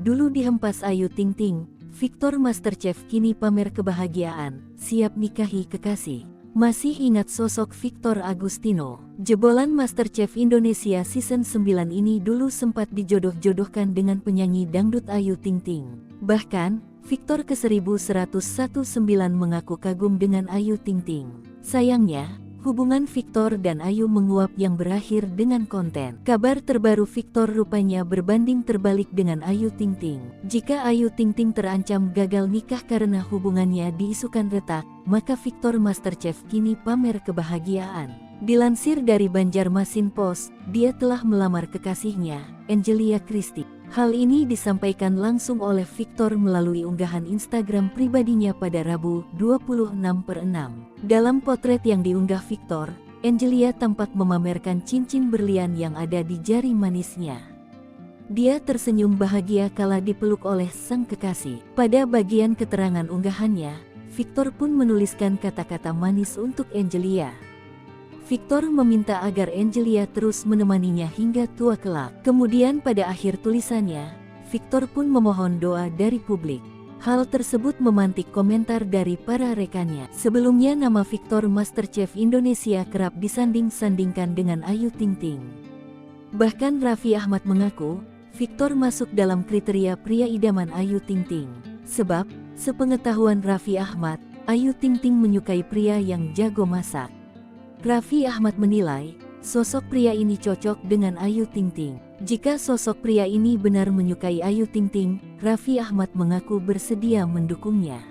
Dulu dihempas Ayu Ting Ting, Victor Masterchef kini pamer kebahagiaan, siap nikahi kekasih. Masih ingat sosok Victor Agustino? Jebolan Masterchef Indonesia Season 9 ini dulu sempat dijodoh-jodohkan dengan penyanyi dangdut Ayu Ting Ting. Bahkan, Victor ke-1119 mengaku kagum dengan Ayu Ting Ting. Sayangnya, hubungan Victor dan Ayu menguap yang berakhir dengan konten. Kabar terbaru Victor rupanya berbanding terbalik dengan Ayu Ting Ting. Jika Ayu Ting Ting terancam gagal nikah karena hubungannya diisukan retak, maka Victor Masterchef kini pamer kebahagiaan. Dilansir dari Banjarmasin Post, dia telah melamar kekasihnya, Angelia Christie. Hal ini disampaikan langsung oleh Victor melalui unggahan Instagram pribadinya pada Rabu 26/6. Dalam potret yang diunggah Victor, Angelia tampak memamerkan cincin berlian yang ada di jari manisnya. Dia tersenyum bahagia kala dipeluk oleh sang kekasih. Pada bagian keterangan unggahannya, Victor pun menuliskan kata-kata manis untuk Angelia. Victor meminta agar Angelia terus menemaninya hingga tua kelak. Kemudian pada akhir tulisannya, Victor pun memohon doa dari publik. Hal tersebut memantik komentar dari para rekannya. Sebelumnya nama Victor Masterchef Indonesia kerap disanding-sandingkan dengan Ayu Ting Ting. Bahkan Raffi Ahmad mengaku, Victor masuk dalam kriteria pria idaman Ayu Ting Ting. Sebab, sepengetahuan Raffi Ahmad, Ayu Ting Ting menyukai pria yang jago masak. Raffi Ahmad menilai, sosok pria ini cocok dengan Ayu Ting Ting. Jika sosok pria ini benar menyukai Ayu Ting Ting, Raffi Ahmad mengaku bersedia mendukungnya.